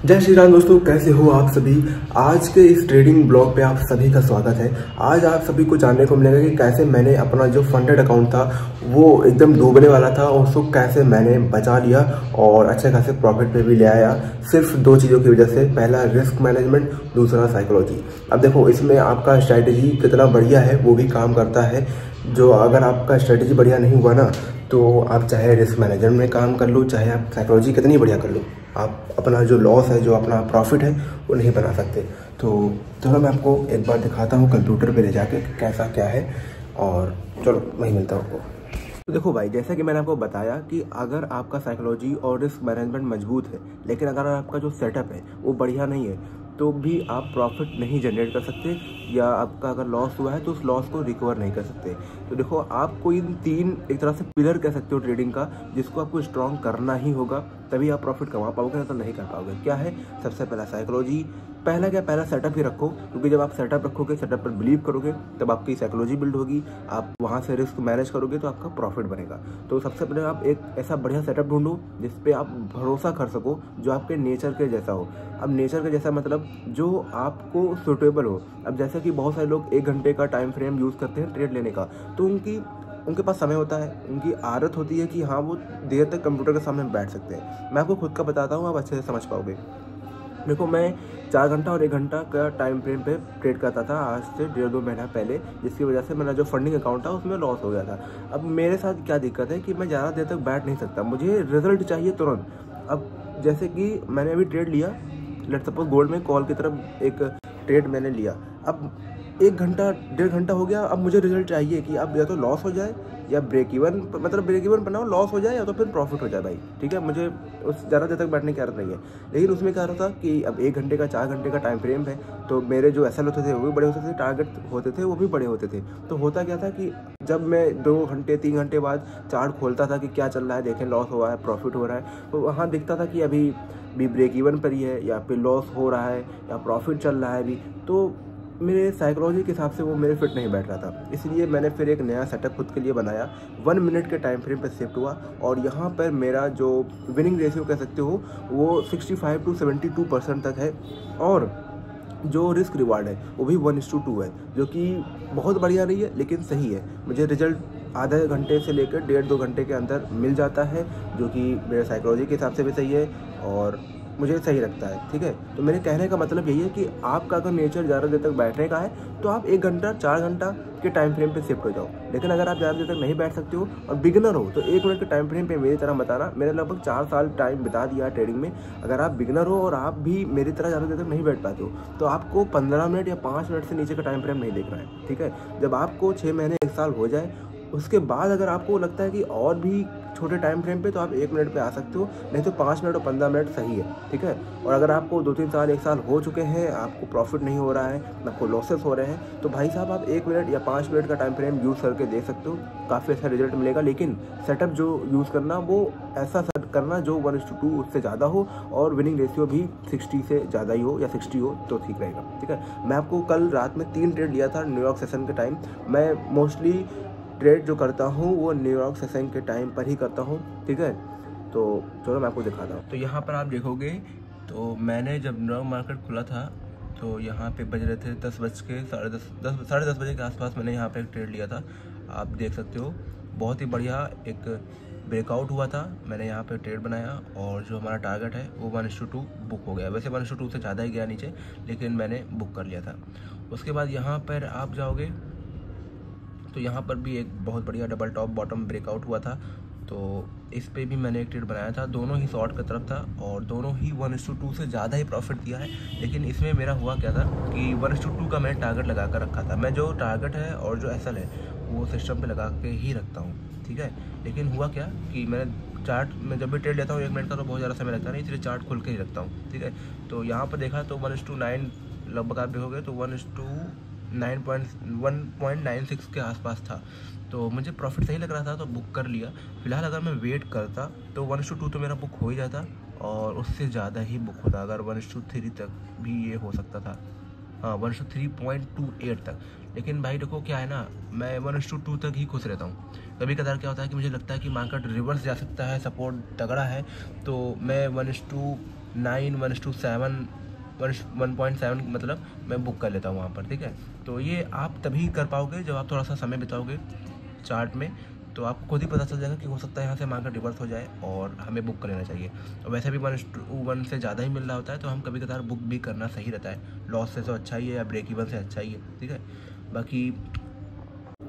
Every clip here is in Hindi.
जय श्री राम दोस्तों, कैसे हो आप सभी। आज के इस ट्रेडिंग ब्लॉग पे आप सभी का स्वागत है। आज आप सभी को जानने को मिलेगा कि कैसे मैंने अपना जो फंडेड अकाउंट था वो एकदम डूबने वाला था और उसको कैसे मैंने बचा लिया और अच्छे खासे प्रॉफिट पे भी ले आया, सिर्फ दो चीज़ों की वजह से। पहला रिस्क मैनेजमेंट, दूसरा साइकोलॉजी। अब देखो, इसमें आपका स्ट्रैटेजी कितना बढ़िया है वो भी काम करता है। जो अगर आपका स्ट्रैटेजी बढ़िया नहीं हुआ ना, तो आप चाहे रिस्क मैनेजमेंट में काम कर लो, चाहे आप साइकोलॉजी कितनी बढ़िया कर लो, आप अपना जो लॉस है, जो अपना प्रॉफिट है वो नहीं बना सकते। तो चलो मैं आपको एक बार दिखाता हूँ कंप्यूटर पे ले जाके कैसा क्या है, और चलो वहीं मिलता हूँ आपको। तो देखो भाई, जैसा कि मैंने आपको बताया कि अगर आपका साइकोलॉजी और रिस्क मैनेजमेंट मजबूत है, लेकिन अगर आपका जो सेटअप है वो बढ़िया नहीं है, तो भी आप प्रॉफिट नहीं जनरेट कर सकते, या आपका अगर लॉस हुआ है तो उस लॉस को रिकवर नहीं कर सकते। तो देखो, आपको इन तीन एक तरह से पिलर कह सकते हो ट्रेडिंग का, जिसको आपको स्ट्रॉन्ग करना ही होगा, तभी आप प्रॉफिट कमा पाओगे, नहीं तो नहीं कर पाओगे। क्या है? सबसे पहला साइकोलॉजी। पहला सेटअप ही रखो, क्योंकि जब आप सेटअप रखोगे, सेटअप पर बिलीव करोगे, तब आपकी साइकोलॉजी बिल्ड होगी, आप वहाँ से रिस्क मैनेज करोगे तो आपका प्रॉफिट बनेगा। तो सबसे पहले आप एक ऐसा बढ़िया सेटअप ढूंढो जिस पे आप भरोसा कर सको, जो आपके नेचर के जैसा हो। अब नेचर के जैसा मतलब जो आपको सुटेबल हो। अब जैसे कि बहुत सारे लोग 1 घंटे का टाइम फ्रेम यूज़ करते हैं ट्रेड लेने का, तो उनके पास समय होता है, उनकी आदत होती है कि हाँ वो देर तक कंप्यूटर के सामने बैठ सकते हैं। मैं आपको खुद का बताता हूँ, आप अच्छे से समझ पाओगे। देखो, मैं 4 घंटा और 1 घंटा का टाइम फ्रेम पे ट्रेड करता था आज से 1.5-2 महीना पहले, जिसकी वजह से मेरा जो फंडिंग अकाउंट था उसमें लॉस हो गया था। अब मेरे साथ क्या दिक्कत है कि मैं ज़्यादा देर तक बैठ नहीं सकता, मुझे रिजल्ट चाहिए तुरंत। अब जैसे कि मैंने अभी ट्रेड लिया, लेट्स सपोज गोल्ड में कॉल की तरफ एक ट्रेड मैंने लिया। अब 1 घंटा 1.5 घंटा हो गया, अब मुझे रिजल्ट चाहिए कि अब या तो लॉस हो जाए या ब्रेक इवन, मतलब ब्रेक इवन बनाओ, लॉस हो जाए या तो फिर प्रॉफिट हो जाए भाई, ठीक है। मुझे उस ज़्यादा देर तक बैठने की आदत नहीं है। लेकिन उसमें क्या होता कि अब 1 घंटे का 4 घंटे का टाइम फ्रेम है, तो मेरे जो एसएल होते थे वो भी बड़े होते थे, टारगेट होते थे वो भी बड़े होते थे। तो होता क्या था कि जब मैं 2 घंटे 3 घंटे बाद चार्ट खोलता था कि क्या चल रहा है, देखें लॉस हुआ है प्रॉफिट हो रहा है, तो वहाँ दिखता था कि अभी भी ब्रेक इवन पर ही है, या फिर लॉस हो रहा है, या प्रॉफिट चल रहा है अभी। तो मेरे साइकोलॉजी के हिसाब से वो मेरे फिट नहीं बैठ रहा था, इसलिए मैंने फिर एक नया सेटअप खुद के लिए बनाया। 1 मिनट के टाइम फ्रेम पर शिफ्ट हुआ, और यहाँ पर मेरा जो विनिंग रेशियो कह सकते हो वो 65 to 72% तक है, और जो रिस्क रिवार्ड है वो भी 1:2 है, जो कि बहुत बढ़िया नहीं है लेकिन सही है। मुझे रिजल्ट आधे घंटे से लेकर 1.5-2 घंटे के अंदर मिल जाता है, जो कि मेरे साइकोलॉजी के हिसाब से भी सही है और मुझे सही लगता है, ठीक है। तो मेरे कहने का मतलब यही है कि आपका अगर नेचर ज़्यादा देर तक बैठने का है, तो आप 1 घंटा 4 घंटा के टाइम फ्रेम पे शिफ्ट हो जाओ। लेकिन अगर आप ज़्यादा देर तक नहीं बैठ सकते हो और बिगिनर हो, तो 1 मिनट के टाइम फ्रेम पे मेरी तरह बताना। मैंने लगभग 4 साल टाइम बिता दिया ट्रेडिंग में। अगर आप बिगिनर हो और आप भी मेरी तरह ज़्यादा देर तक नहीं बैठ पाते हो, तो आपको 15 मिनट या 5 मिनट से नीचे का टाइम फ्रेम नहीं देखना है, ठीक है। जब आपको 6 महीने 1 साल हो जाए, उसके बाद अगर आपको लगता है कि और भी छोटे टाइम फ्रेम पे, तो आप 1 मिनट पे आ सकते हो, नहीं तो 5 मिनट और 15 मिनट सही है, ठीक है। और अगर आपको 2-3 साल 1 साल हो चुके हैं, आपको प्रॉफिट नहीं हो रहा है, आपको लॉसेस हो रहे हैं, तो भाई साहब आप 1 मिनट या 5 मिनट का टाइम फ्रेम यूज़ करके देख सकते हो, काफ़ी अच्छा रिजल्ट मिलेगा। लेकिन सेटअप जो यूज़ करना, वो ऐसा सेट करना जो 1:2 उससे ज़्यादा हो, और विनिंग रेशियो भी 60 से ज़्यादा ही हो या 60 हो तो ठीक रहेगा, ठीक है। मैं आपको कल रात में 3 ट्रेड लिया था न्यूयॉर्क सेशन के टाइम। मैं मोस्टली ट्रेड जो करता हूँ वो न्यूयॉर्क सेशन के टाइम पर ही करता हूँ, ठीक है। तो चलो मैं आपको दिखाता हूँ। तो यहाँ पर आप देखोगे, तो मैंने जब न्यूयॉर्क मार्केट खुला था, तो यहाँ पे बज रहे थे 10 बज के साढ़े दस बजे के आसपास मैंने यहाँ पे एक ट्रेड लिया था। आप देख सकते हो, बहुत ही बढ़िया एक ब्रेकआउट हुआ था। मैंने यहाँ पे ट्रेड बनाया, और जो हमारा टारगेट है वो 1:2 बुक हो गया। वैसे 1:2 से ज़्यादा ही गया नीचे, लेकिन मैंने बुक कर लिया था। उसके बाद यहाँ पर आप जाओगे, तो यहाँ पर भी एक बहुत बढ़िया डबल टॉप बॉटम ब्रेकआउट हुआ था। तो इस पे भी मैंने एक ट्रेड बनाया था, दोनों ही शॉर्ट की तरफ था, और दोनों ही 1:2 से ज़्यादा ही प्रॉफिट दिया है। लेकिन इसमें मेरा हुआ क्या था कि 1:2 का मैंने टारगेट लगा कर रखा था। मैं जो टारगेट है और जो एसएल है वो सिस्टम पे लगा के ही रखता हूँ, ठीक है। लेकिन हुआ क्या कि मैंने चार्ट में जब भी ट्रेड लेता हूँ 1 मिनट का, तो बहुत ज़्यादा समय लगता नहीं, इसलिए चार्ट खोल के ही रखता हूँ, ठीक है। तो यहाँ पर देखा तो 1:9 लगभग आप देखोगे तो 1:1.96 के आसपास था। तो मुझे प्रॉफिट सही लग रहा था, तो बुक कर लिया। फिलहाल अगर मैं वेट करता तो 1:2 तो मेरा बुक हो ही जाता, और उससे ज़्यादा ही बुक होता। अगर 1:3 तक भी ये हो सकता था, हाँ 1:3.28 तक। लेकिन भाई देखो क्या है ना, मैं 1:2 तक ही खुश रहता हूँ। कभी कदार क्या होता है कि मुझे लगता है कि मार्केट रिवर्स जा सकता है, सपोर्ट तगड़ा है, तो मैं 9:7 1.7 मतलब मैं बुक कर लेता हूँ वहाँ पर, ठीक है। तो ये आप तभी कर पाओगे जब आप थोड़ा सा समय बिताओगे चार्ट में, तो आपको खुद ही पता चल जाएगा कि हो सकता है यहाँ से मार्केट रिवर्स हो जाए और हमें बुक कर लेना चाहिए। और वैसे भी 1:1 से ज़्यादा ही मिल रहा होता है, तो हम कभी कभार बुक भी करना सही रहता है। लॉस से तो अच्छा ही है या ब्रेक इवन से अच्छा ही है, ठीक है। बाकी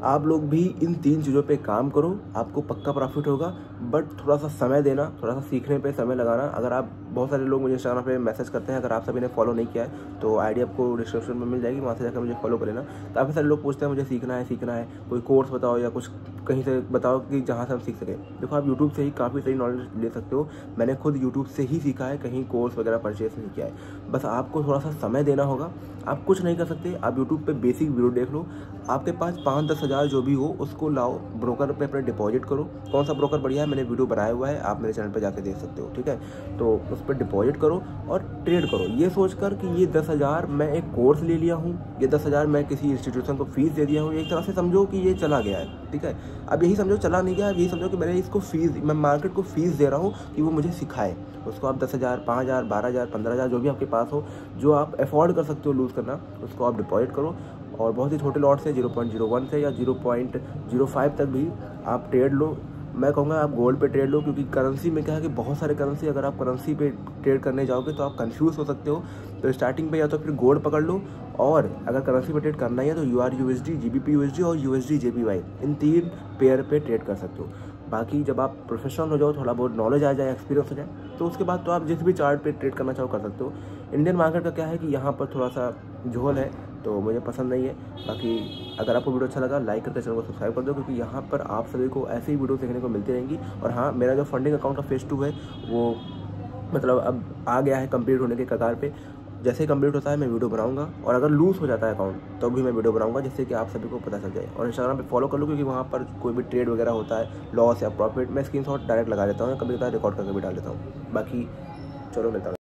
आप लोग भी इन 3 चीज़ों पे काम करो, आपको पक्का प्रॉफिट होगा। बट थोड़ा सा समय देना, थोड़ा सा सीखने पे समय लगाना। अगर आप, बहुत सारे लोग मुझे इंस्टाग्राम पे मैसेज करते हैं, अगर आप सभी ने फॉलो नहीं किया है तो आईडी आपको डिस्क्रिप्शन में मिल जाएगी, वहाँ से जाकर मुझे फॉलो कर लेना। काफ़ी सारे लोग पूछते हैं मुझे सीखना है, कोई कोर्स बताओ या कुछ कहीं से बताओ कि जहाँ से हम सीख सकें। देखो, आप यूट्यूब से ही काफ़ी सही नॉलेज ले सकते हो। मैंने खुद यूट्यूब से ही सीखा है, कहीं कोर्स वगैरह परचेस नहीं किया है। बस आपको थोड़ा सा समय देना होगा। आप कुछ नहीं कर सकते, आप यूट्यूब पे बेसिक वीडियो देख लो। आपके पास 5-10 हज़ार जो भी हो उसको लाओ, ब्रोकर पे अपने डिपॉजिट करो। कौन सा ब्रोकर बढ़िया है, मैंने वीडियो बनाया हुआ है, आप मेरे चैनल पे जाके देख सकते हो, ठीक है। तो उस पर डिपॉजिट करो और ट्रेड करो, ये सोचकर कि ये 10,000 मैं एक कोर्स ले लिया हूँ, ये 10,000 मैं किसी इंस्टीट्यूशन को फीस दे दिया हूँ। एक तरह से समझो कि ये चला गया है, ठीक है। अब यही समझो चला नहीं गया, अब यही समझो कि मैंने इसको फीस, मैं मार्केट को फीस दे रहा हूँ कि वो मुझे सिखाए। उसको आप 10,000, 5,000, 12,000, 15,000 जो भी आपके पास हो, जो आप अफोर्ड कर सकते हो लूज़ करना, उसको आप डिपॉजिट करो। और बहुत ही छोटे लॉट से 0.01 से या 0.05 तक भी आप ट्रेड लो। मैं कहूँगा आप गोल्ड पे ट्रेड लो, क्योंकि करेंसी में क्या है कि बहुत सारे करेंसी, अगर आप करेंसी पे ट्रेड करने जाओगे तो आप कंफ्यूज हो सकते हो। तो स्टार्टिंग पे या तो फिर गोल्ड पकड़ लो, और अगर करेंसी पे ट्रेड करना ही है तो URUSD, GBP USD और USD JPY, इन 3 पेयर पे ट्रेड कर सकते हो। बाकी जब आप प्रोफेशनल हो जाओ, थोड़ा बहुत नॉलेज आ जाए, एक्सपीरियंस हो जाए, तो उसके बाद तो आप जिस भी चार्ट पे ट्रेड करना चाहो कर सकते हो। इंडियन मार्केट का क्या है कि यहाँ पर थोड़ा सा झोल है, तो मुझे पसंद नहीं है। बाकी अगर आपको वीडियो अच्छा लगा, लाइक करके चैनल को सब्सक्राइब कर दो, क्योंकि यहाँ पर आप सभी को ऐसे ही वीडियो देखने को मिलती रहेंगी। और हाँ, मेरा जो फंडिंग अकाउंट का फेज़ 2 है वो मतलब अब आ गया है कंप्लीट होने के कगार पे। जैसे ही कंप्लीट होता है मैं वीडियो बनाऊंगा, और अगर लूज़ हो जाता है अकाउंट तो भी मैं वीडियो बनाऊंगा, जिससे कि आप सभी को पता चल जाए। और इंस्टाग्राम पे फॉलो कर लो, क्योंकि वहाँ पर कोई भी ट्रेड वगैरह होता है, लॉस या प्रॉफिट, मैं स्क्रीनशॉट डायरेक्ट लगा देता हूँ, कभी कभी रिकॉर्ड करके भी डाल देता हूँ। बाकी चलो, मिलता हूँ।